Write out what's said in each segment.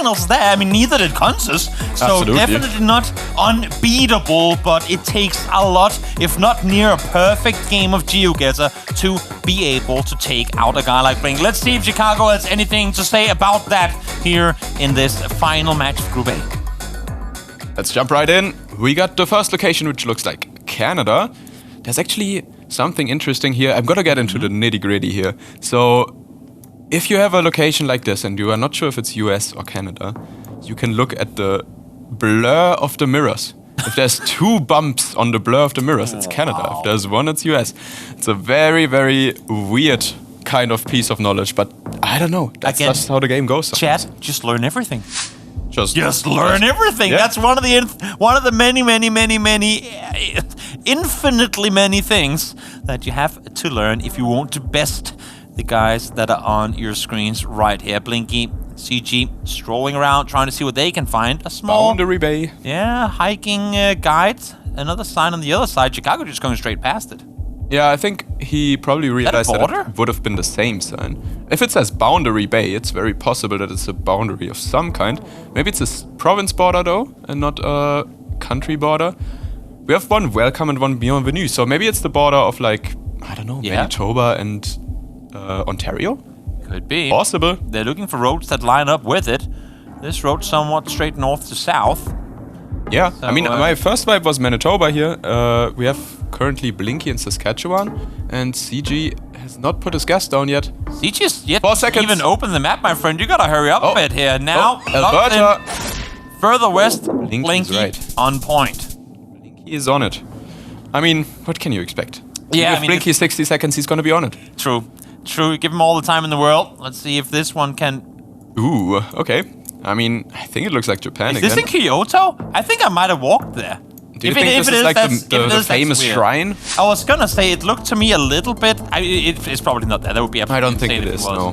else there. I mean, neither did Consus. So definitely not unbeatable, but it takes a lot, if not near a perfect game of GeoGuessr to be able to take out a guy like Blink. Let's see if Chicago has anything to say about that here in this final match of Group A. Let's jump right in. We got the first location, which looks like Canada. There's actually something interesting here. I'm gonna get into the nitty-gritty here. So, if you have a location like this and you are not sure if it's US or Canada, you can look at the blur of the mirrors. If there's 2 bumps on the blur of the mirrors, it's Canada. If there's 1, it's US. It's a very, very weird kind of piece of knowledge, but I don't know. That's just how the game goes. Chat, just learn everything. Just learn everything. Yeah. That's one of the many, infinitely many things that you have to learn if you want to best the guys that are on your screens right here. Blinky, CG, strolling around, trying to see what they can find. A small boundary bay. Yeah, hiking guide. Another sign on the other side. Chicago just going straight past it. Yeah, I think he probably realized that it would have been the same sign. If it says boundary bay, it's very possible that it's a boundary of some kind. Maybe it's a province border though, and not a country border. We have one welcome and one bienvenue, so maybe it's the border of like, I don't know, Manitoba and Ontario? Could be. Possible. They're looking for roads that line up with it. This road's somewhat straight north to south. Yeah, so, I mean, my first vibe was Manitoba here. We have currently Blinky in Saskatchewan, and CG has not put his gas down yet. CG's yet 4 seconds. Even open the map, my friend. You gotta hurry up a bit here. Now, Alberta. Further west, Blinky on point. Blinky is on it. I mean, what can you expect? Yeah, if Blinky 60 seconds, he's gonna be on it. True. Give him all the time in the world. Let's see if this one can... Ooh, okay. I mean, I think it looks like Japan again. Is this in Kyoto? I think I might have walked there. Do you think this is like the famous shrine? I was gonna say, it looked to me a little bit... it's probably not there. That would be I don't think it is, no.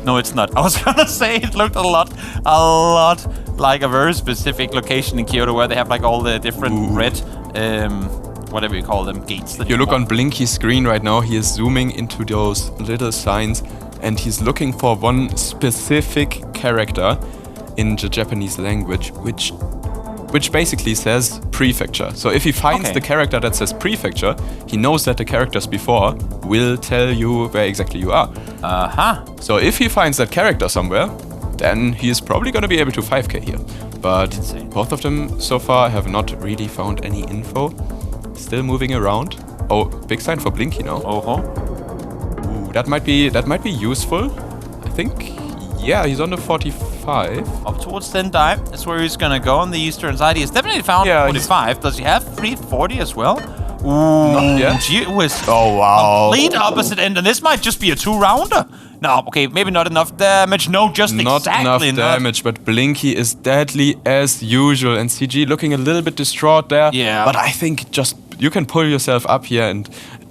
No, it's not. I was gonna say it looked a lot like a very specific location in Kyoto where they have like all the different red... whatever you call them, gates. If you look on Blinky's screen right now, he is zooming into those little signs and he's looking for one specific character in the Japanese language, which basically says prefecture. So if he finds the character that says prefecture, he knows that the characters before will tell you where exactly you are. So if he finds that character somewhere, then he is probably going to be able to 5k here. But both of them so far have not really found any info. Still moving around. Oh, big sign for Blinky now. Ooh, that might be useful. I think. Yeah, he's on the 45. Up towards Sendai. That's where he's gonna go on the eastern side. He's definitely found 45. Does he have 340 as well? Ooh, not yet. Oh wow. Complete opposite end, and this might just be a 2-rounder. No, okay, maybe not enough damage. No, just not exactly enough damage, but Blinky is deadly as usual, and CG looking a little bit distraught there. Yeah. But I think just you can pull yourself up here and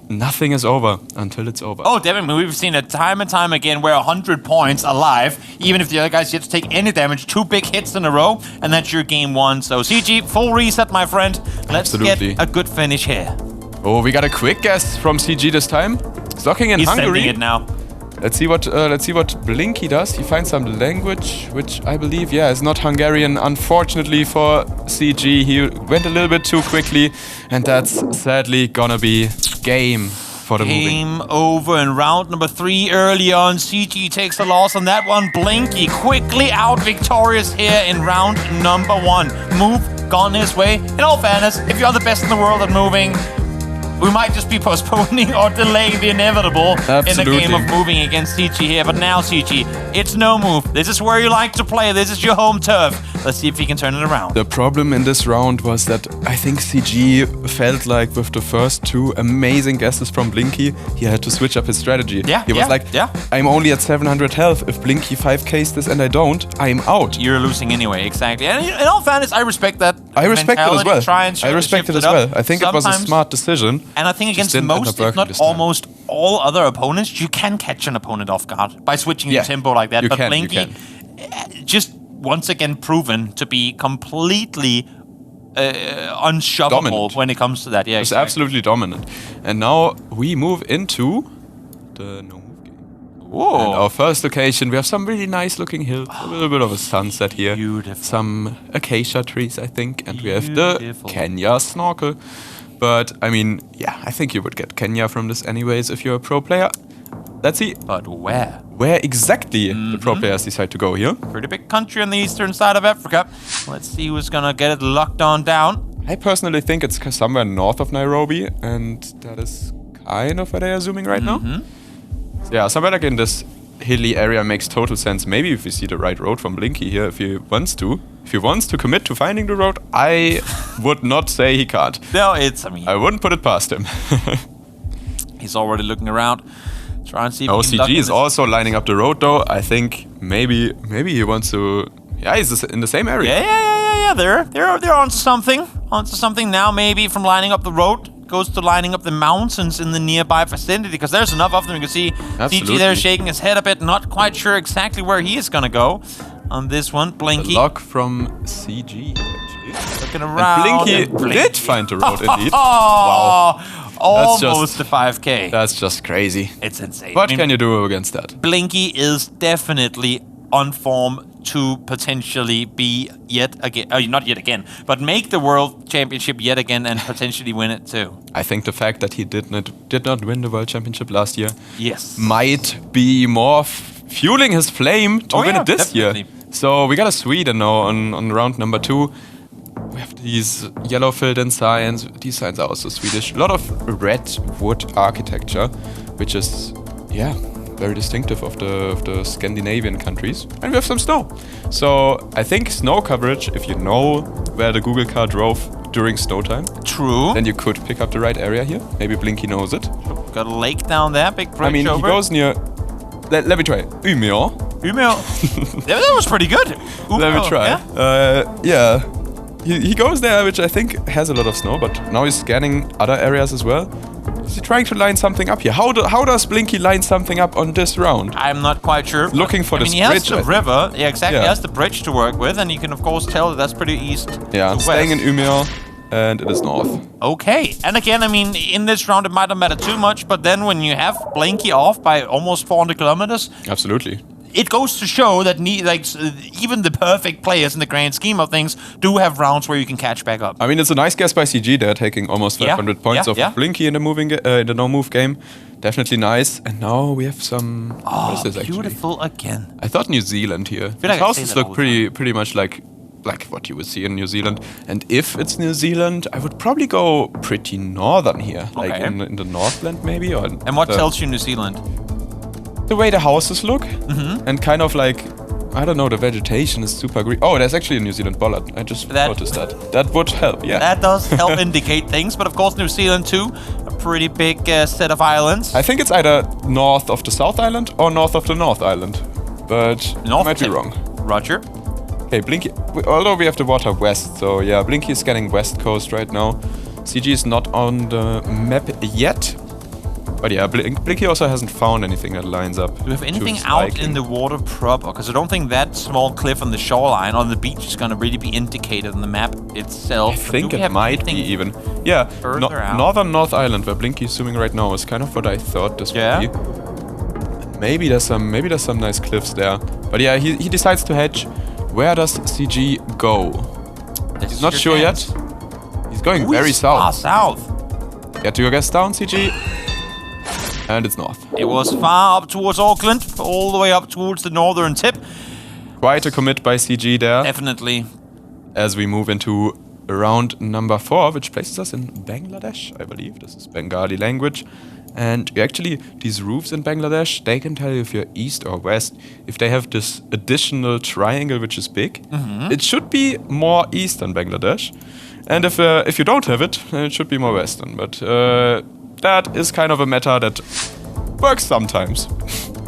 nothing is over until it's over. Oh, definitely. We've seen it time and time again where 100 points alive, even if the other guys yet to take any damage, 2 big hits in a row, and that's your game 1. So CG, full reset, my friend. Let's get a good finish here. Oh, we got a quick guess from CG this time. He's looking in Hungary. He's sending it now. Let's see what Blinky does. He finds some language, which I believe, is not Hungarian. Unfortunately for CG, he went a little bit too quickly, and that's sadly gonna be game for the movie. Game over in round number 3 early on. CG takes a loss on that one. Blinky quickly out victorious here in round number 1. Move gone his way. In all fairness, if you're the best in the world at moving, we might just be postponing or delaying the inevitable in the game of moving against CG here. But now, CG, it's no move. This is where you like to play. This is your home turf. Let's see if he can turn it around. The problem in this round was that I think CG felt like with the first 2 amazing guesses from Blinky, he had to switch up his strategy. He was like, I'm only at 700 health. If Blinky 5Ks this and I don't, I'm out. You're losing anyway, exactly. And in all fairness, I respect that. I respect it as well. I respect it as well. I think it was a smart decision. And I think against most, if not almost all other opponents, you can catch an opponent off guard by switching your tempo like that. But Blinky, just once again proven to be completely unshovable when it comes to that. Yeah, it's absolutely dominant. And now we move into the no move game. Whoa. And our first location, we have some really nice looking hills, a little bit of a sunset here. Beautiful. Some acacia trees, I think, and we have the Beautiful. Kenya snorkel. But, I mean, yeah, I think you would get Kenya from this anyways if you're a pro player. Let's see. But where? Where exactly the pro players decide to go here. Pretty big country on the eastern side of Africa. Let's see who's gonna get it locked on down. I personally think it's somewhere north of Nairobi, and that is kind of where they are zooming right now. So yeah, somewhere like in this hilly area makes total sense. Maybe if we see the right road from Blinky here, if he wants to. If he wants to commit to finding the road, I would not say he can't. No, it's, I mean... I wouldn't put it past him. He's already looking around. Try and see if OCG is also lining up the road though. I think maybe he wants to... Yeah, he's in the same area. Yeah. They're onto something. Onto something now, maybe from lining up the road. Goes to lining up the mountains in the nearby vicinity, because there's enough of them. You can see CG there shaking his head a bit, not quite sure exactly where he is gonna go on this one. Blinky. The lock from CG, actually. Looking around. And Blinky did find the road, indeed. Oh, wow. Almost a 5K. That's just crazy. It's insane. What can you do against that? Blinky is definitely on form to potentially be yet again, not yet again, but make the World Championship yet again and potentially win it too. I think the fact that he did not win the World Championship last year might be more fueling his flame to win it this year. So we got a Sweden now on round number 2. We have these yellow filled in signs. These signs are also Swedish. A lot of red wood architecture, which is, yeah, very distinctive of the Scandinavian countries. And we have some snow. So I think snow coverage, if you know where the Google car drove during snow time, true, then you could pick up the right area here. Maybe Blinky knows it. Got a lake down there, big bridge. I mean, over. He goes near... Let me try. Umeå. That was pretty good. Umeå, Let me try. Yeah. He goes there, which I think has a lot of snow, but now he's scanning other areas as well. Is he trying to line something up here? How does Blinky line something up on this round? I'm not quite sure. Looking for this bridge. bridge. He has the river. Yeah, exactly. He has the bridge to work with, and you can, of course, tell that that's pretty east. Yeah, I'm staying in Umeå, and it is north. Okay. And again, I mean, in this round, it might not matter too much, but then when you have Blinky off by almost 400 kilometers... Absolutely. It goes to show that even the perfect players in the grand scheme of things do have rounds where you can catch back up. I mean, it's a nice guess by CG there, taking almost 500 points off of Blinky in the no-move game. Definitely nice. And now we have some... what is this actually? Beautiful again. I thought New Zealand here. The houses look pretty much like what you would see in New Zealand. And if it's New Zealand, I would probably go pretty northern here. Okay. Like in the Northland maybe. And what tells you New Zealand? The way the houses look, and kind of like, I don't know, the vegetation is super green. Oh, there's actually a New Zealand bollard. I just noticed that. That would help, yeah. That does help indicate things, but of course New Zealand too, a pretty big set of islands. I think it's either north of the South Island or north of the North Island, but I might be wrong. Roger. Okay, Blinky, although we have the water west, so yeah, Blinky is scanning west coast right now. CG is not on the map yet. But yeah, Blinky also hasn't found anything that lines up. Do we have anything out in the water proper? Because I don't think that small cliff on the shoreline on the beach is going to really be indicated on the map itself. I think it might be even. Yeah, northern North Island, where Blinky is zooming right now, is kind of what I thought this would be. Maybe there's some nice cliffs there. But yeah, he decides to hedge. Where does CG go? He's not sure yet. He's going very south. South. Get your guess down, CG. And it's north. It was far up towards Auckland, all the way up towards the northern tip. Quite a commit by CG there. Definitely. As we move into round number 4, which places us in Bangladesh, I believe. This is Bengali language. And actually, these roofs in Bangladesh, they can tell you if you're east or west. If they have this additional triangle, which is big, it should be more eastern Bangladesh. And if you don't have it, then it should be more western. But that is kind of a meta that works sometimes.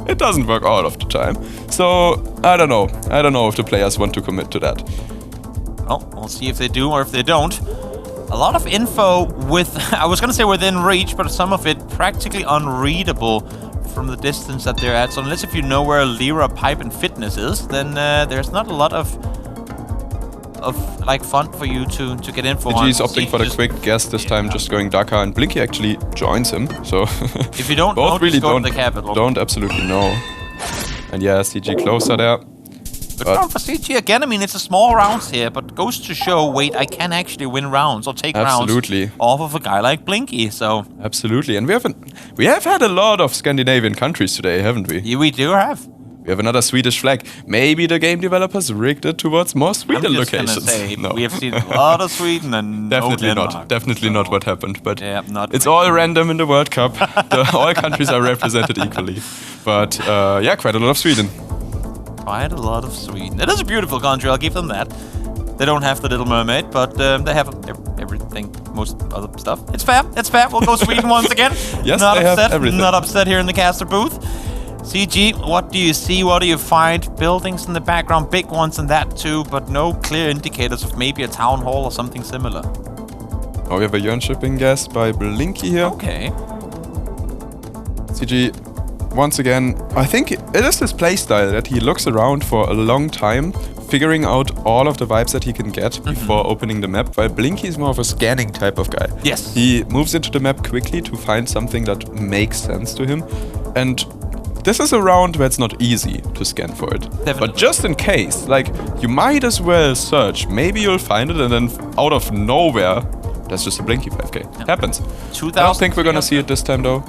It doesn't work all of the time. So, I don't know. I don't know if the players want to commit to that. Well, we'll see if they do or if they don't. A lot of info I was going to say within reach, but some of it practically unreadable from the distance that they're at. So unless if you know where Lira Pipe and Fitness is, then there's not a lot of like fun for you to get info on. He's opting for the quick guess this time, just going darker, and Blinky actually joins him. So if you don't both know, really just go to the capital. Don't absolutely know. And yeah, CG closer there. Good round for CG again. I mean, it's a small rounds here, but goes to show, wait, I can actually win rounds or take rounds off of a guy like Blinky. So absolutely, and we have had a lot of Scandinavian countries today, haven't we? Yeah, we do have. We have another Swedish flag. Maybe the game developers rigged it towards more Sweden locations. Say, no. We have seen a lot of Sweden and definitely no not. Definitely not what happened. But yeah, it's all random in the World Cup. All countries are represented equally. But yeah, quite a lot of Sweden. Quite a lot of Sweden. It is a beautiful country, I'll give them that. They don't have the Little Mermaid, but they have everything, most other stuff. It's fair, it's fair. We'll go Sweden once again. Yes, not they upset, have everything. Not upset here in the caster booth. CG, what do you see? What do you find? Buildings in the background, big ones and that too, but no clear indicators of maybe a town hall or something similar. Oh, we have a Jönköping guess by Blinky here. Okay. CG, once again, I think it is his playstyle that he looks around for a long time, figuring out all of the vibes that he can get before opening the map, while Blinky is more of a scanning type of guy. Yes. He moves into the map quickly to find something that makes sense to him, and this is a round where it's not easy to scan for it. Definitely. But just in case, like, you might as well search. Maybe you'll find it, and then out of nowhere, that's just a Blinky 5k. Yeah. Happens. I don't think we're gonna see it this time, though.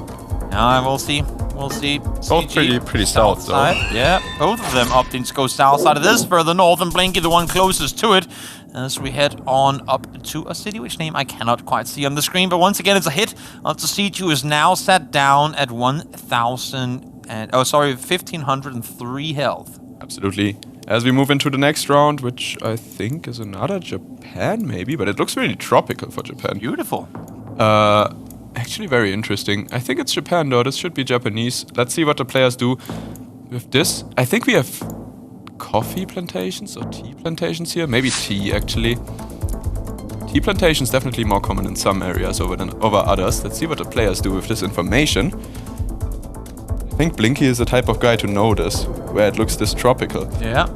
We'll see. We'll see. Both pretty south, though. Side. Yeah, both of them opting to go south side. It is further north, and Blinky, the one closest to it, as we head on up to a city, which name I cannot quite see on the screen. But once again, it's a hit. To CG, who is now sat down at 1,503 health. Absolutely. As we move into the next round, which I think is another Japan, maybe, but it looks really tropical for Japan. Beautiful. Actually very interesting. I think it's Japan though, this should be Japanese. Let's see what the players do with this. I think we have coffee plantations or tea plantations here. Maybe tea actually. Tea plantations definitely more common in some areas over others. Let's see what the players do with this information. I think Blinky is the type of guy to know this, where it looks this tropical. Yeah.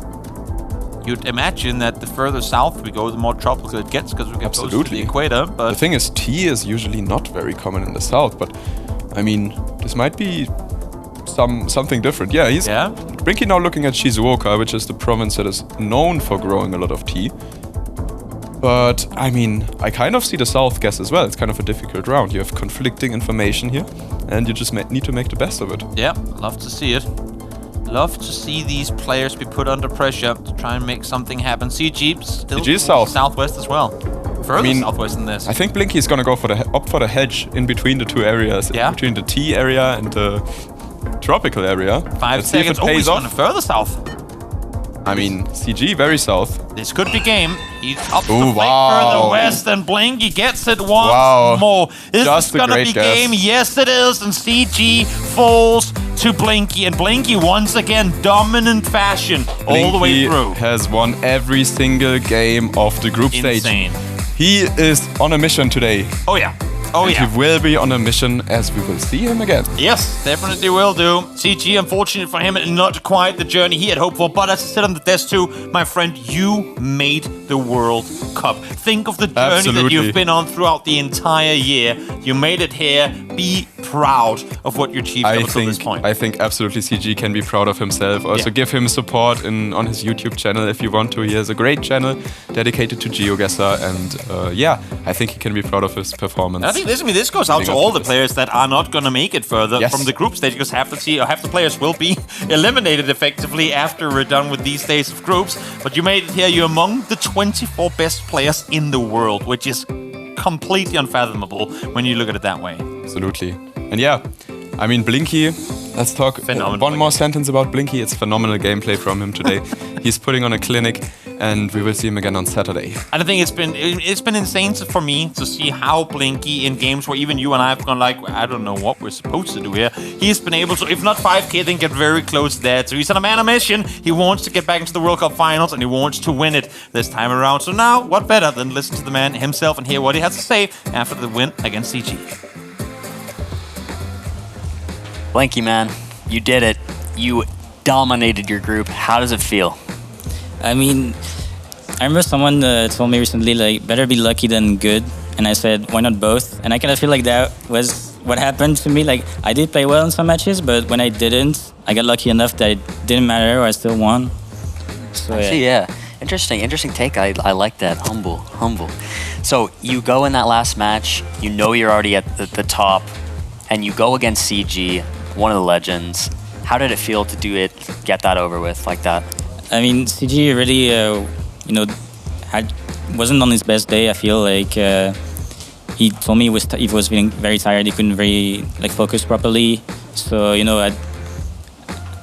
You'd imagine that the further south we go, the more tropical it gets, because we get close to the equator. But the thing is, tea is usually not very common in the south. But I mean, this might be something different. Yeah, Blinky now looking at Shizuoka, which is the province that is known for growing a lot of tea. But I mean, I kind of see the south guess as well. It's kind of a difficult round. You have conflicting information here, and you just need to make the best of it. Yeah, love to see it. Love to see these players be put under pressure to try and make something happen. CG still southwest as well. Further southwest than this. I think Blinky is gonna go for the hedge in between the two areas. Yeah. Between the tea area and the tropical area. 5 seconds. Oh, he's going further south. I mean, CG very south. This could be game. He's up the further west, and Blinky gets it once more. Is this gonna be game? Yes, it is. And CG falls to Blinky, and Blinky once again dominant fashion all the way through. Has won every single game of the group stage. He is on a mission today. Oh yeah. Oh and yeah. he will be on a mission, as we will see him again. Yes, definitely will do. CG, unfortunate for him, not quite the journey he had hoped for. But as I said on the desk too, my friend, you made the World Cup. Think of the journey that you've been on throughout the entire year. You made it here. Be proud of what you achieved up until this point. I think absolutely CG can be proud of himself. Also give him support on his YouTube channel if you want to. He has a great channel dedicated to GeoGuessr, and I think he can be proud of his performance. I think this goes out to all the players that are not going to make it further from the group stage, because half the players will be eliminated effectively after we're done with these days of groups. But you made it here. You're among the 24 best players in the world, which is completely unfathomable when you look at it that way. Absolutely. And yeah, I mean, Blinky, let's talk one more sentence about Blinky. It's phenomenal gameplay from him today. He's putting on a clinic, and we will see him again on Saturday. And I think it's been insane for me to see how Blinky in games where even you and I have gone like, I don't know what we're supposed to do here. He's been able to, if not 5k, then get very close there. So he's on a man on mission. He wants to get back into the World Cup finals, and he wants to win it this time around. So now, what better than listen to the man himself and hear what he has to say after the win against CG. Blinky, man, you did it. You dominated your group. How does it feel? I mean, I remember someone told me recently, like, better be lucky than good. And I said, why not both? And I kind of feel like that was what happened to me. Like I did play well in some matches, but when I didn't, I got lucky enough that it didn't matter. I still won. So I see, yeah. Interesting take. I like that. Humble. So you go in that last match, you know you're already at the top, and you go against CG, one of the legends. How did it feel to do it, get that over with like that? I mean, CG really, wasn't on his best day. I feel like he told me he was feeling very tired. He couldn't really focus properly. So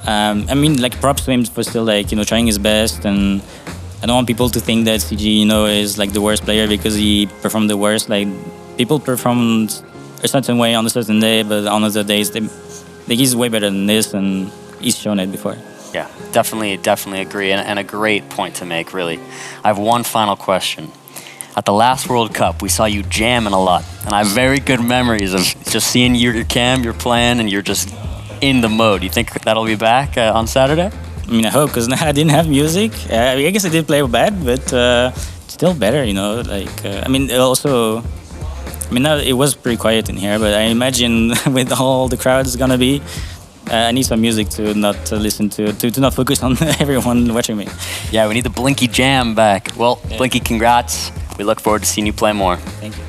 I mean, props to him for still trying his best. And I don't want people to think that CG is the worst player because he performed the worst. Like people performed a certain way on a certain day, but on other days he's way better than this, and he's shown it before. Yeah, definitely agree, and a great point to make, really. I have one final question. At the last World Cup, we saw you jamming a lot, and I have very good memories of just seeing your cam, you're playing, and you're just in the mode. You think that'll be back on Saturday? I mean, I hope, because I didn't have music. I guess I did play bad, but still better, I mean, also... I mean, now it was pretty quiet in here, but I imagine with all the crowds gonna be, I need some music to not listen to not focus on everyone watching me. Yeah, we need the Blinky jam back. Well, yeah. Blinky, congrats. We look forward to seeing you play more. Thank you.